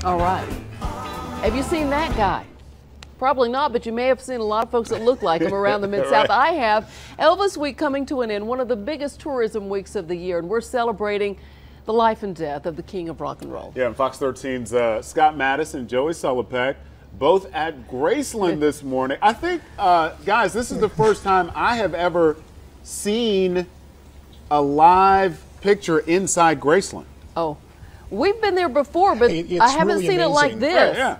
All right. Have you seen that guy? Probably not, but you may have seen a lot of folks that look like him around the Mid-South. Right. I have. Elvis Week coming to an end, one of the biggest tourism weeks of the year, and we're celebrating the life and death of the king of rock and roll. Yeah, and Fox 13's Scott Mattis and Joey Solopek both at Graceland this morning. I think, guys, this is the first time I have ever seen a live picture inside Graceland. Oh, we've been there before, but I haven't really seen amazing. It like this. Right, yeah.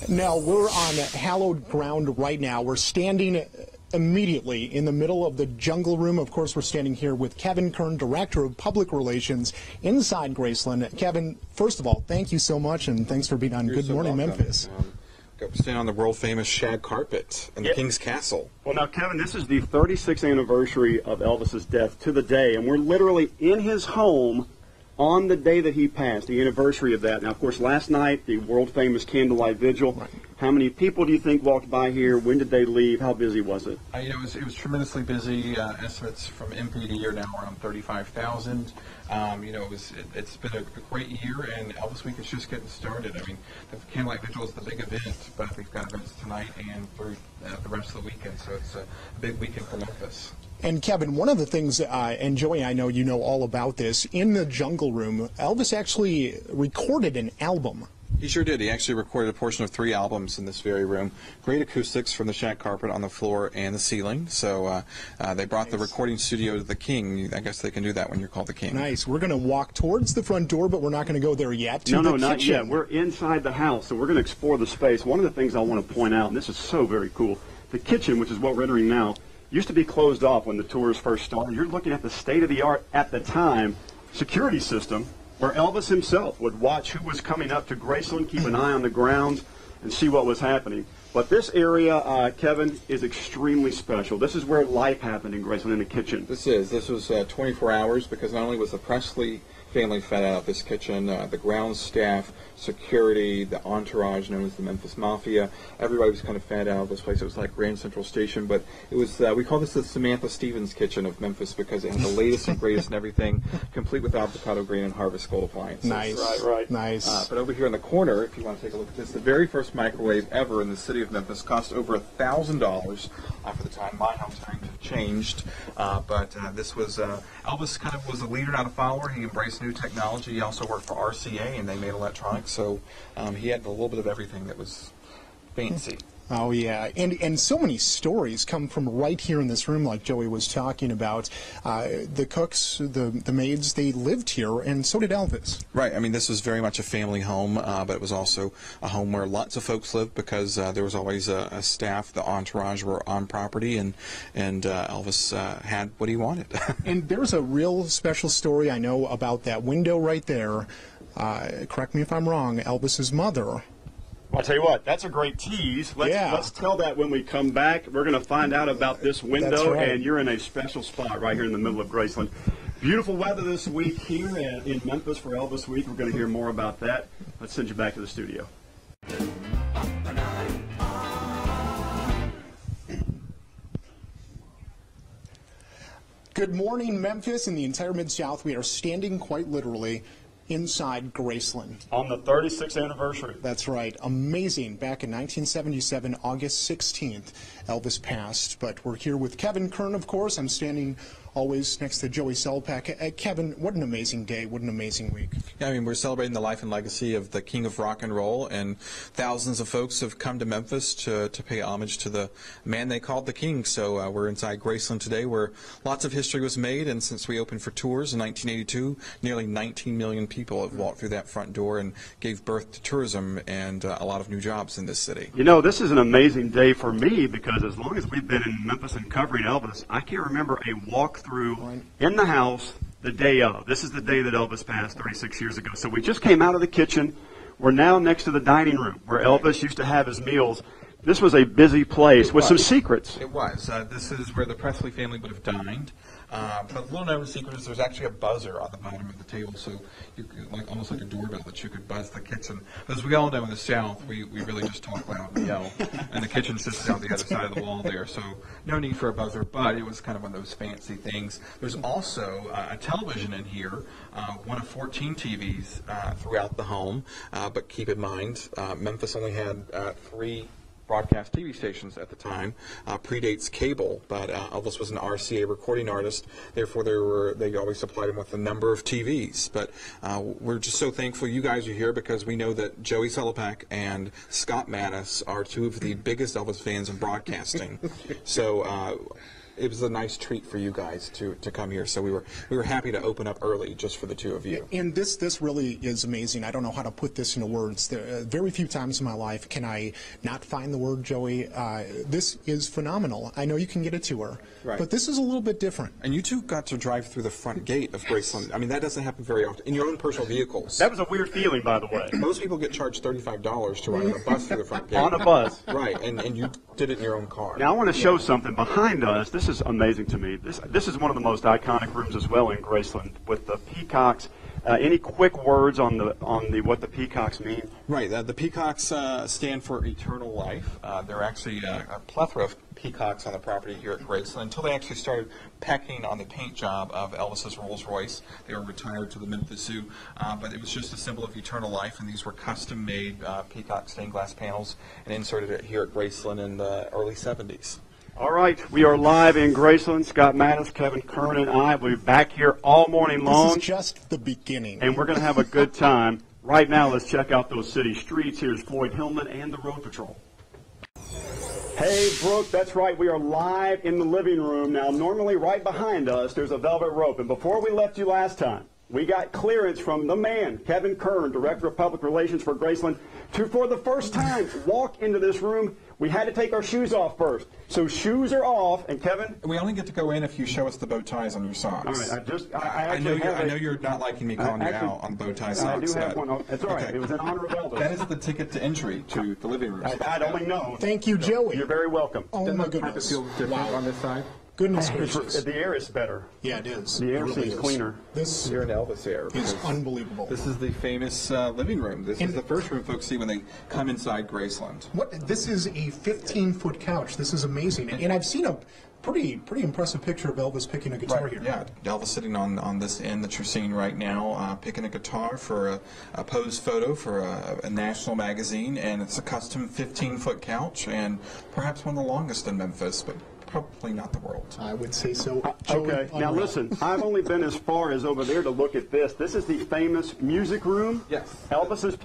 Now, we're on hallowed ground right now. We're standing immediately in the middle of the Jungle Room. Of course, we're standing here with Kevin Kern, Director of Public Relations inside Graceland. Kevin, first of all, thank you so much, and thanks for being on Good Morning Memphis. We're standing on the world-famous shag carpet in the King's Castle. Well, now, Kevin, this is the 36th anniversary of Elvis's death to the day, and we're literally in his home on the day that he passed, the anniversary of that. Now, of course, last night, the world-famous candlelight vigil. Right. How many people do you think walked by here? When did they leave? How busy was it? It was tremendously busy. Estimates from MPD are now around 35,000. It's been a great year, and Elvis Week is just getting started. I mean, the Candlelight Vigil is the big event, but we've got events tonight and through the rest of the weekend, so it's a big weekend for Memphis. And Kevin, one of the things, and Joey, I know you know all about this, in the Jungle Room, Elvis actually recorded an album. He sure did. He actually recorded a portion of 3 albums in this very room. Great acoustics from the shag carpet on the floor and the ceiling. So they brought the recording studio to the king. I guess they can do that when you're called the king. Nice. We're going to walk towards the front door, but we're not going to go there yet. No, not yet. We're inside the house, so we're going to explore the space. One of the things I want to point out, and this is so very cool, the kitchen, which is what we're entering now, used to be closed off when the tours first started. You're looking at the state-of-the-art, at the time, security system where Elvis himself would watch who was coming up to Graceland, keep an eye on the grounds, and see what was happening. But this area, Kevin, is extremely special. This is where life happened in Graceland, in the kitchen. This was 24 hours, because not only was the Presley family fed out of this kitchen, the grounds staff, security, the entourage known as the Memphis Mafia, everybody was kind of fed out of this place. It was like Grand Central Station, but it was, we call this the Samantha Stevens kitchen of Memphis because it had the latest and greatest and everything, complete with avocado green and Harvest Gold appliances. Nice. Right. Nice. But over here in the corner, if you want to take a look at this, the very first microwave ever in the city of Memphis cost over $1,000 for the time. My home times have changed, but this was, Elvis kind of was a leader, not a follower. He embraced new technology. He also worked for RCA, and they made electronics, so he had a little bit of everything that was fancy. Oh, yeah. And so many stories come from right here in this room, like Joey was talking about. The cooks, the maids, they lived here, and so did Elvis. Right. I mean, this was very much a family home, but it was also a home where lots of folks lived because there was always a staff, the entourage were on property, and Elvis had what he wanted. And there's a real special story I know about that window right there. Correct me if I'm wrong, Elvis's mother. I'll tell you what, that's a great tease. Let's tell that when we come back. We're going to find out about this window, right. And you're in a special spot right here in the middle of Graceland. Beautiful weather this week here in Memphis for Elvis Week. We're going to hear more about that. Let's send you back to the studio. Good morning, Memphis and the entire Mid-South. We are standing quite literally inside Graceland. On the 36th anniversary. That's right. Amazing. Back in 1977, August 16th, Elvis passed. But we're here with Kevin Kern, of course. I'm standing always next to Joey Solopek. Kevin, what an amazing day. What an amazing week. Yeah, I mean, we're celebrating the life and legacy of the king of rock and roll, and thousands of folks have come to Memphis to pay homage to the man they called the king. So we're inside Graceland today, where lots of history was made, and since we opened for tours in 1982, nearly 19 million people have walked through that front door and gave birth to tourism and a lot of new jobs in this city. You know, this is an amazing day for me because as long as we've been in Memphis and covering Elvis, I can't remember a walkthrough in the house the day of. This is the day that Elvis passed 36 years ago. So we just came out of the kitchen. We're now next to the dining room where Elvis used to have his meals. This was a busy place with some secrets. It was. This is where the Presley family would have dined. But a little known secret is there's actually a buzzer on the bottom of the table, so you could, almost like a doorbell that you could buzz the kitchen. But as we all know in the South, we really just talk loud and yell, and the kitchen sits down the other side of the wall there, so no need for a buzzer, but it was kind of one of those fancy things. There's also a television in here, one of 14 TVs throughout the home, but keep in mind, Memphis only had 3 broadcast TV stations at the time, predates cable, but Elvis was an RCA recording artist, therefore they always supplied him with a number of TVs. But we're just so thankful you guys are here because we know that Joey Solopak and Scott Mattis are 2 of the biggest Elvis fans in broadcasting. So it was a nice treat for you guys to come here. So we were happy to open up early just for the 2 of you. And this really is amazing. I don't know how to put this into words. Very few times in my life can I not find the word, Joey. This is phenomenal. I know you can get a tour, right, but this is a little bit different. And you 2 got to drive through the front gate of Graceland. I mean, that doesn't happen very often in your own personal vehicles. That was a weird feeling, by the way. Most people get charged $35 to ride on a bus through the front gate. On a bus. Right, and you did it in your own car. Now I want to show something behind us. This is amazing to me. This is one of the most iconic rooms as well in Graceland with the peacocks. Any quick words on what the peacocks mean? Right. The peacocks stand for eternal life. There are actually a plethora of peacocks on the property here at Graceland until they actually started pecking on the paint job of Elvis's Rolls Royce. They were retired to the Memphis Zoo, but it was just a symbol of eternal life, and these were custom-made peacock stained glass panels and inserted it here at Graceland in the early 70s. All right, we are live in Graceland. Scott Mattis, Kevin Kern, and I will be back here all morning long. This is just the beginning. And we're going to have a good time. Right now, let's check out those city streets. Here's Floyd Hillman and the Road Patrol. Hey, Brooke, that's right. We are live in the living room. Now, normally right behind us, there's a velvet rope. And before we left you last time, we got clearance from the man, Kevin Kern, Director of Public Relations for Graceland, to, for the first time, walk into this room. We had to take our shoes off first. So shoes are off, and Kevin? We only get to go in if you show us the bow ties on your socks. All right, I know you're not liking me calling you out on bow tie socks. I do have one. That's all right. Okay. It was in honor of Elvis. That is the ticket to entry to the living room. I'd only known. Thank you, Joey. You're very welcome. Oh, my goodness. Feel different on this side? Goodness gracious. The air is better. Yeah, it is. The air really seems cleaner. This You're in Elvis air. is unbelievable. This is the famous living room. This is the first room folks see when they come inside Graceland. This is a 15-foot couch. This is amazing. And I've seen a pretty impressive picture of Elvis picking a guitar here. Yeah, Elvis sitting on this end that you're seeing right now, picking a guitar for a pose photo for a national magazine, and it's a custom 15-foot couch, and perhaps one of the longest in Memphis, but probably not the world. I would say so. Okay, now listen, I've only been as far as over there to look at this. This is the famous music room. Yes.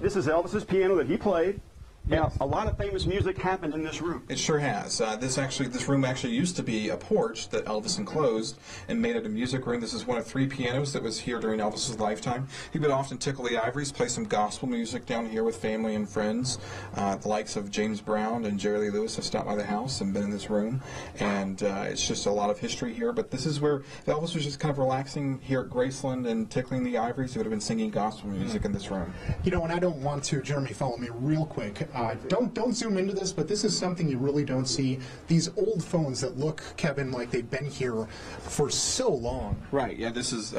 This is Elvis's piano that he played. Yes. Now, a lot of famous music happened in this room. It sure has. This room actually used to be a porch that Elvis enclosed and made it a music room. This is one of 3 pianos that was here during Elvis's lifetime. He would often tickle the ivories, play some gospel music down here with family and friends. The likes of James Brown and Jerry Lee Lewis have stopped by the house and been in this room. And it's just a lot of history here. But this is where Elvis was just kind of relaxing here at Graceland and tickling the ivories. He would have been singing gospel music in this room. You know, and I don't want to, Jeremy, follow me real quick. Don't zoom into this, but this is something you really don't see. These old phones that look, Kevin, like they've been here for so long. Right, yeah, this is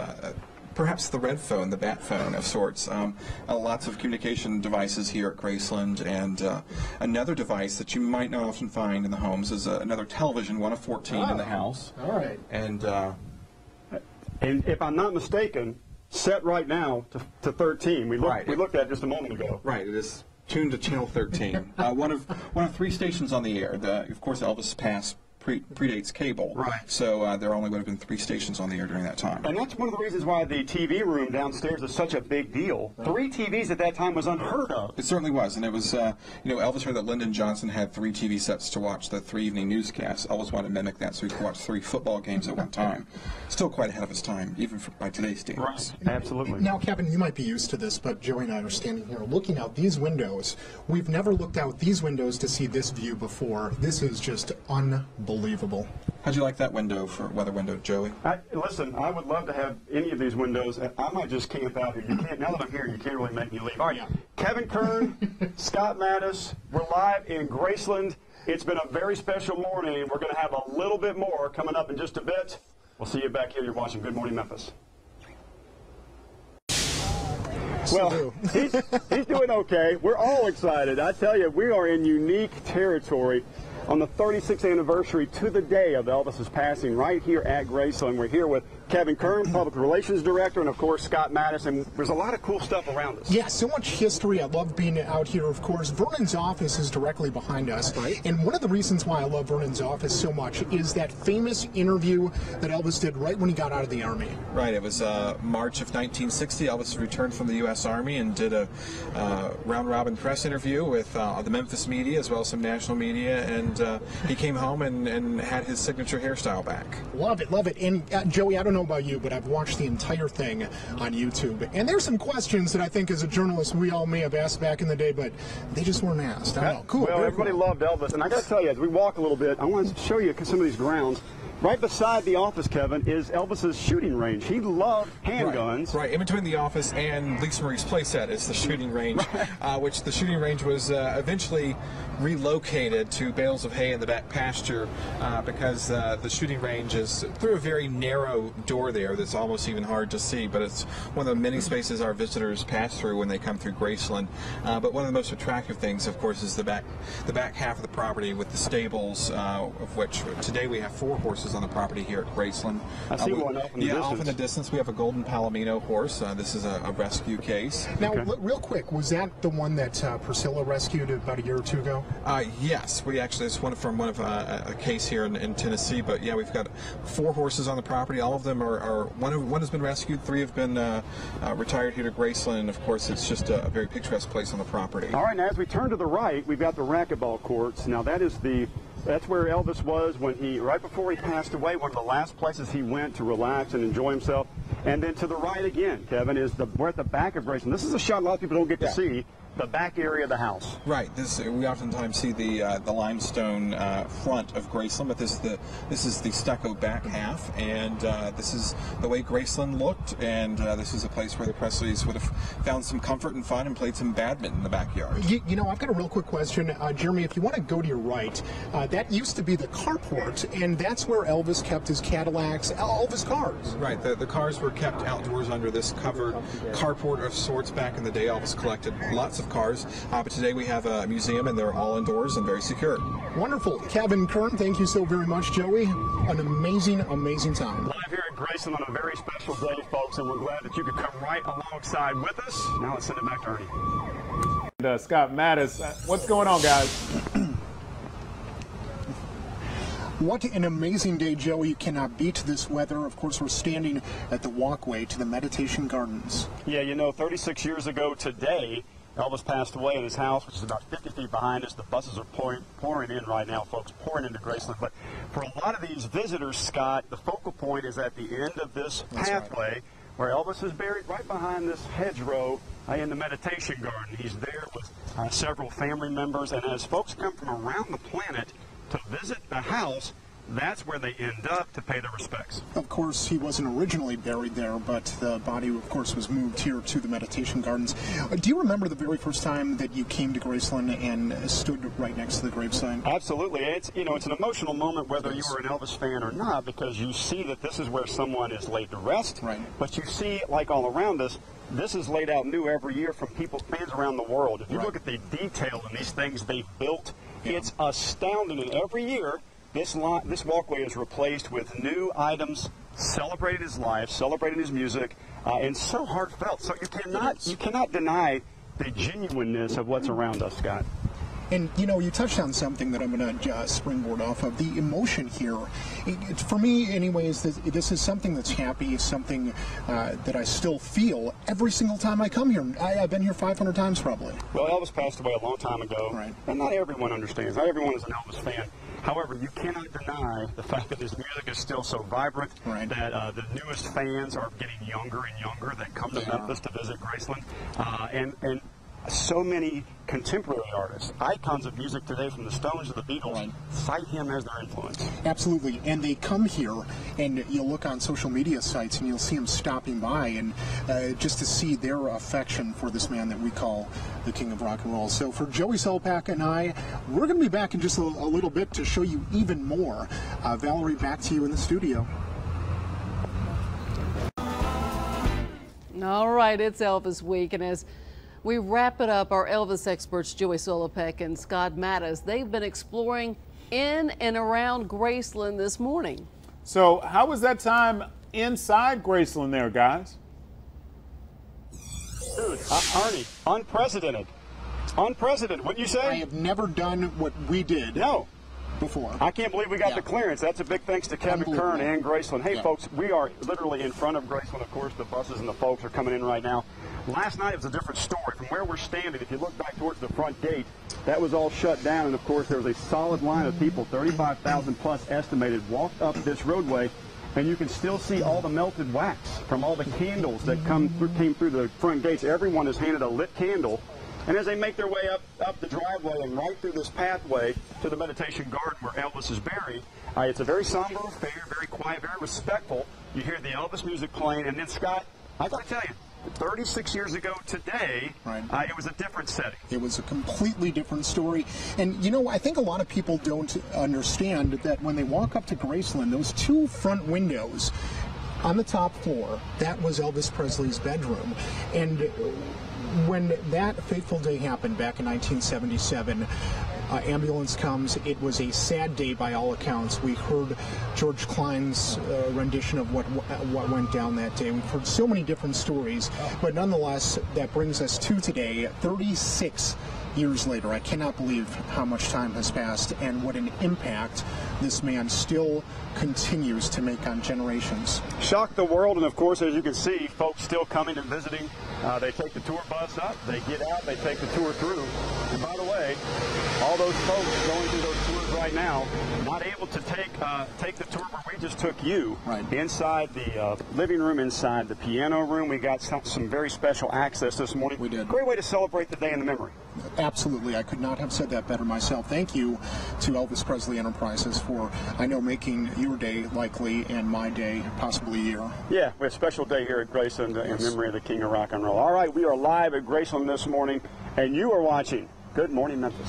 perhaps the red phone, the bat phone of sorts. Lots of communication devices here at Graceland, and another device that you might not often find in the homes is another television, one of 14 in the house. All right. And if I'm not mistaken, set right now to 13. We looked at it just a moment ago. Right, it is tuned to channel 13. One of 3 stations on the air. Of course, Elvis passed predates cable. Right. So there only would have been 3 stations on the air during that time. And that's one of the reasons why the TV room downstairs is such a big deal. 3 TVs at that time was unheard of. It certainly was, and it was, Elvis heard that Lyndon Johnson had 3 TV sets to watch the 3 evening newscasts. Elvis wanted to mimic that so he could watch 3 football games at one time. Still quite ahead of his time, even by today's standards. Right. Absolutely. Now, Kevin, you might be used to this, but Joey and I are standing here looking out these windows. We've never looked out these windows to see this view before. This is just unbelievable. unbelievable. How'd you like that window for weather window, Joey? Listen, I would love to have any of these windows. I might just camp out here. You can't. Now that I'm here, you can't really make me leave. All right, Kevin Kern, Scott Mattis, we're live in Graceland. It's been a very special morning. We're going to have a little bit more coming up in just a bit. We'll see you back here. You're watching Good Morning Memphis. Well, he's doing okay. We're all excited. I tell you, we are in unique territory on the 36th anniversary to the day of Elvis's passing right here at Graceland. We're here with Kevin Kern, Public Relations Director, and of course Scott Mattis, and there's a lot of cool stuff around us. Yeah, so much history. I love being out here, of course. Vernon's office is directly behind us. Right. And one of the reasons why I love Vernon's office so much is that famous interview that Elvis did right when he got out of the Army. Right, it was March of 1960. Elvis returned from the U.S. Army and did a round-robin press interview with the Memphis media as well as some national media, and he came home and had his signature hairstyle back. Love it, love it. And Joey, I don't know about you, but I've watched the entire thing on YouTube. And there's some questions that I think as a journalist we all may have asked back in the day, but they just weren't asked. I don't know. Cool. Well, everybody loved Elvis. And I got to tell you, as we walk a little bit, I want to show you some of these grounds. Right beside the office, Kevin, is Elvis's shooting range. He loved handguns. Right. In between the office and Lisa Marie's playset is the shooting range, which the shooting range was eventually relocated to bales of hay in the back pasture because the shooting range is through a very narrow door there that's almost even hard to see, but it's one of the many spaces our visitors pass through when they come through Graceland. But one of the most attractive things, of course, is the back half of the property with the stables, of which today we have 4 horses on the property here at Graceland. I see one off in the distance. Off in the distance we have a golden Palomino horse. This is a rescue case. Now, real quick, was that the one that Priscilla rescued about a year or 2 ago? Yes, it's one from a case here in Tennessee. But yeah, we've got 4 horses on the property. All of them are one has been rescued. 3 have been retired here to Graceland, and of course, it's just a very picturesque place on the property. All right, now as we turn to the right, we've got the racquetball courts. Now that's where Elvis was right before he passed away, one of the last places he went to relax and enjoy himself. And then to the right again, Kevin, we're at the back of Graceland. This is a shot a lot of people don't get to see. The back area of the house. Right. We oftentimes see the limestone front of Graceland, but this is the stucco back half, and this is the way Graceland looked. And this is a place where the Presleys would have found some comfort and fun and played some badminton in the backyard. You know, I've got a real quick question, Jeremy. If you want to go to your right, that used to be the carport, and that's where Elvis kept his Cadillacs, all of his cars. Right. The cars were kept outdoors under this covered carport of sorts. Back in the day, Elvis collected lots of cars, but today we have a museum and they're all indoors and very secure. Wonderful. Kevin Kern, thank you so very much, Joey. An amazing, amazing time. Live here at Graceland on a very special day, folks, and we're glad that you could come right alongside with us. Now let's send it back to Ernie. And, Scott Mattis, what's going on, guys? What an amazing day, Joey. You cannot beat this weather. Of course, we're standing at the walkway to the Meditation Gardens. Yeah, you know, 36 years ago today, Elvis passed away in his house, which is about 50 feet behind us. The buses are pouring in right now, folks, pouring into Graceland. But for a lot of these visitors, Scott, the focal point is at the end of this pathway where Elvis is buried right behind this hedgerow in the Meditation Garden. He's there with several family members. And as folks come from around the planet to visit the house, that's where they end up to pay their respects. Of course, he wasn't originally buried there, but the body, of course, was moved here to the Meditation Gardens. Do you remember the very first time that you came to Graceland and stood right next to the gravesite? Absolutely. It's an emotional moment, whether you were an Elvis fan or not, because you see that this is where someone is laid to rest. Right. But you see, like all around us, this is laid out new every year from fans around the world. If you look at the detail in these things they've built, it's astounding. And every year, this walkway is replaced with new items celebrating his life, celebrating his music, and so heartfelt. So you cannot deny the genuineness of what's around us, Scott. And, you know, you touched on something that I'm going to springboard off of, the emotion here. For me, anyways, this is something that's happy, something that I still feel every single time I come here. I've been here 500 times probably. Well, Elvis passed away a long time ago, right. And not everyone understands. Not everyone is an Elvis fan. However, you cannot deny the fact that his music is still so vibrant, right. That the newest fans are getting younger and younger that come to Memphis to visit Graceland. And So many contemporary artists, icons of music today, from the Stones to the Beatles, cite him as their influence. Absolutely, and they come here, and you'll look on social media sites, and you'll see them stopping by, and just to see their affection for this man that we call the King of Rock and Roll. So for Joey Solopak and I, we're going to be back in just a little bit to show you even more. Valerie, back to you in the studio. All right, it's Elvis week, and as we wrap it up, our Elvis experts, Joey Solopak and Scott Mattis, they've been exploring in and around Graceland this morning. So how was that time inside Graceland there, guys? Dude, Arnie, unprecedented. Unprecedented, wouldn't you say? I have never done what we did. No. Before. I can't believe we got the clearance. That's a big thanks to Kevin Kern and Graceland. Hey, folks, we are literally in front of Graceland. Of course, the buses and the folks are coming in right now. Last night it was a different story. From where we're standing, if you look back towards the front gate, that was all shut down. And, of course, there was a solid line of people, 35,000 plus estimated, walked up this roadway. And you can still see all the melted wax from all the candles that came through the front gates. Everyone is handed a lit candle. And as they make their way up the driveway and right through this pathway to the meditation garden where Elvis is buried, it's a very somber affair, very quiet, very respectful. You hear the Elvis music playing, and then, Scott, I got to tell you, 36 years ago today, it was a different setting. It was a completely different story. And, you know, I think a lot of people don't understand that when they walk up to Graceland, those two front windows on the top floor, that was Elvis Presley's bedroom. And when that fateful day happened back in 1977, ambulance comes. It was a sad day by all accounts. We heard George Klein's rendition of what went down that day. We've heard so many different stories, but nonetheless, that brings us to today, 36 years later. I cannot believe how much time has passed and what an impact this man still continues to make on generations. Shocked the world, and of course, as you can see, folks still coming and visiting. They take the tour bus up, they get out, they take the tour through. And by the way, all those folks going through those tours right now, not able to take the tour where we just took you. Inside the living room, inside the piano room, we got some very special access this morning. We did. Great way to celebrate the day in the memory. Absolutely. I could not have said that better myself. Thank you to Elvis Presley Enterprises for, I know, making your day likely and my day possibly a year. Yeah, we have a special day here at Graceland in memory of the King of Rock and Roll. All right, we are live at Graceland this morning, and you are watching Good Morning Memphis.